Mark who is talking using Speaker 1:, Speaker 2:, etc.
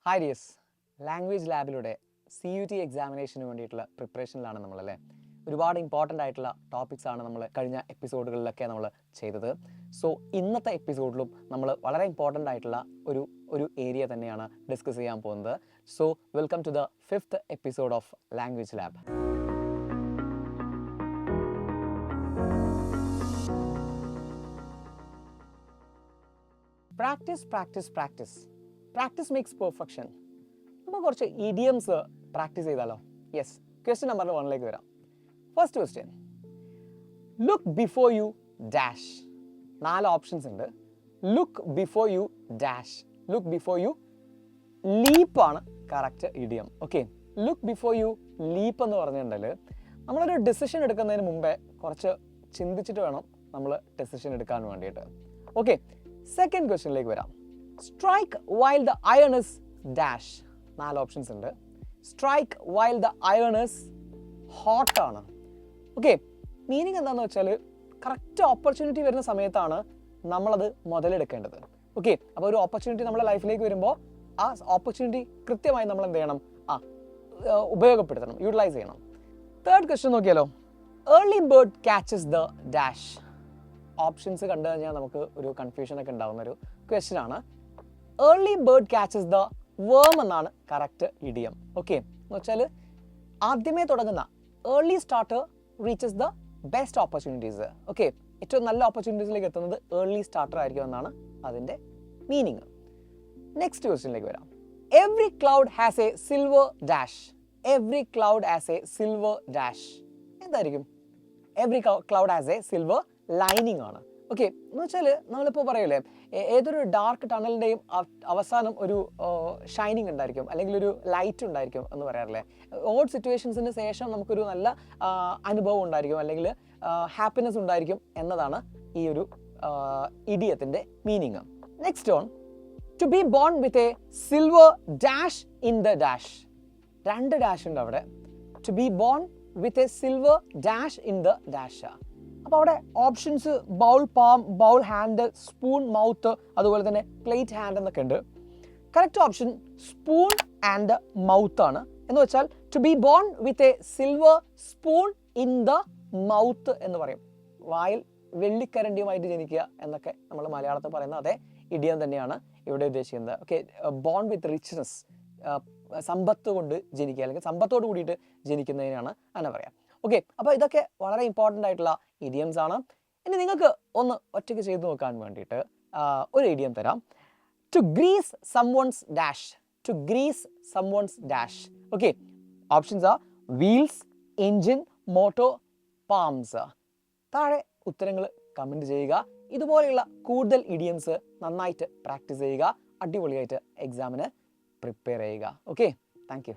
Speaker 1: Hi dears, language ലാബിലൂടെ CUT എക്സാമിനേഷന് വേണ്ടിയിട്ടുള്ള പ്രിപ്പറേഷനിലാണ് നമ്മളല്ലേ. ഒരുപാട് ഇമ്പോർട്ടൻ്റ് ആയിട്ടുള്ള ടോപ്പിക്സ് ആണ് നമ്മൾ കഴിഞ്ഞ എപ്പിസോഡുകളിലൊക്കെ നമ്മൾ ചെയ്തത്. സോ ഇന്നത്തെ എപ്പിസോഡിലും നമ്മൾ വളരെ ഇമ്പോർട്ടൻ്റ് ആയിട്ടുള്ള ഒരു ഏരിയ തന്നെയാണ് ഡിസ്കസ് ചെയ്യാൻ പോകുന്നത്. So welcome to the 5th episode of language lab. Practice makes perfection. നമുക്ക് കുറച്ച് ഇഡിയംസ് പ്രാക്ടീസ് ചെയ്താലോ? യെസ്, ക്വസ്റ്റ്യൻ നമ്പർ 1 വരാം. First question, look before you dash. 4 options ഉണ്ട്. Look before you dash, look before you leap ആണ് correct idiom. Okay, look before you leap എന്ന് പറഞ്ഞിട്ടുണ്ടെങ്കിൽ നമ്മളൊരു decision എടുക്കുന്നതിന് മുമ്പേ കുറച്ച് ചിന്തിച്ചിട്ട് വേണം നമ്മൾ ഡിസിഷൻ എടുക്കാൻ വേണ്ടിയിട്ട്. ഓക്കെ, സെക്കൻഡ് ക്വസ്റ്റ്യനിലേക്ക് വരാം. Strike while the iron is dash. 4 options ഉണ്ട്. Strike while the iron is hot ആണ്. ഓക്കെ, മീനിങ് എന്താണെന്ന് വെച്ചാൽ കറക്റ്റ് ഓപ്പർച്യൂണിറ്റി വരുന്ന സമയത്താണ് നമ്മളത് മുതലെടുക്കേണ്ടത്. ഓക്കെ, അപ്പോൾ ഒരു ഓപ്പർച്യൂണിറ്റി നമ്മുടെ ലൈഫിലേക്ക് വരുമ്പോൾ ആ ഓപ്പർച്യൂണിറ്റി കൃത്യമായി നമ്മൾ എന്ത് ചെയ്യണം? ഉപയോഗപ്പെടുത്തണം, യൂട്ടിലൈസ് ചെയ്യണം. തേർഡ് ക്വസ്റ്റ്യൻ നോക്കിയാലോ. Early bird catches the dash. Options കണ്ടു കഴിഞ്ഞാൽ നമുക്ക് ഒരു കൺഫ്യൂഷൻ ഒക്കെ ഉണ്ടാകുന്ന ഒരു ക്വസ്റ്റ്യൻ ആണ്. ഏർലി ബേർഡ് ക്യാച്ചസ് ദ വേം എന്നാണ് കറക്റ്റ് ഇഡിയം. ഓക്കെ, എന്ന് വെച്ചാൽ ആദ്യമേ തുടങ്ങുന്ന early starter reaches the best opportunities. Okay, ഏറ്റവും നല്ല ഓപ്പർച്യൂണിറ്റീസിലേക്ക് എത്തുന്നത് ഏർലി സ്റ്റാർട്ടർ ആയിരിക്കും എന്നാണ് അതിൻ്റെ മീനിങ്. നെക്സ്റ്റ് ക്വസ്റ്റ്യനിലേക്ക് വരാം. Every cloud has a silver dash. Every cloud has a silver dash. എന്തായിരിക്കും? Every cloud has a silver lining ആണ്. ഓക്കെ, എന്ന് വെച്ചാൽ നമ്മളിപ്പോൾ പറയൂലേ, ഏതൊരു ഡാർക്ക് ടണലിൻ്റെയും അവസാനം ഒരു ഷൈനിങ് ഉണ്ടായിരിക്കും, അല്ലെങ്കിൽ ഒരു ലൈറ്റ് ഉണ്ടായിരിക്കും എന്ന് പറയാറില്ലേ. ഓഡ് സിറ്റുവേഷൻസിന് ശേഷം നമുക്കൊരു നല്ല അനുഭവം ഉണ്ടായിരിക്കും, അല്ലെങ്കിൽ ഹാപ്പിനെസ് ഉണ്ടായിരിക്കും എന്നതാണ് ഈ ഒരു ഇഡിയത്തിൻ്റെ meaning. Next on, to be born with a silver dash in the dash. 2 dash ഉണ്ട് അവിടെ. To be born with a silver dash in the dash. അപ്പോൾ അവിടെ options bowl, palm, bowl hand, spoon, mouth, അതുപോലെ തന്നെ plate hand എന്നൊക്കെ ഉണ്ട്. Correct option spoon and mouth ആണ്. എന്ന് വെച്ചാൽ to be born with a silver spoon in the mouth എന്ന് പറയും. വായിൽ വെള്ളിക്കരണ്ടിയുമായിട്ട് ജനിക്കുക എന്നൊക്കെ നമ്മൾ മലയാളത്തിൽ പറയുന്ന അതേ ഇഡിയം തന്നെയാണ് ഇവിടെ ഉദ്ദേശിക്കുന്നത്. ഓക്കെ, ബോൺ വിത്ത് റിച്ച്നെസ്, സമ്പത്ത് കൊണ്ട് ജനിക്കുക, അല്ലെങ്കിൽ സമ്പത്തോട് കൂടിയിട്ട് ജനിക്കുന്നതിനാണ് അങ്ങനെ പറയാം. ഓക്കെ, അപ്പോൾ ഇതൊക്കെ വളരെ ഇമ്പോർട്ടൻ്റ് ആയിട്ടുള്ള ഇഡിയംസ് ആണ്. ഇനി നിങ്ങൾക്ക് ഒന്ന് ഒറ്റയ്ക്ക് ചെയ്തു നോക്കാൻ വേണ്ടിയിട്ട് ഒരു ഇഡിയം തരാം. To grease someone's dash. To grease someone's dash. Okay, options ആ വീൽസ്, എൻജിൻ, മോട്ടോ, പാംസ്. താഴെ ഉത്തരങ്ങൾ കമൻറ്റ് ചെയ്യുക. ഇതുപോലെയുള്ള കൂടുതൽ ഇഡിയംസ് നന്നായിട്ട് പ്രാക്ടീസ് ചെയ്യുക. അടിപൊളിയായിട്ട് എക്സാമിന് പ്രിപ്പയർ ചെയ്യുക. Okay, thank you.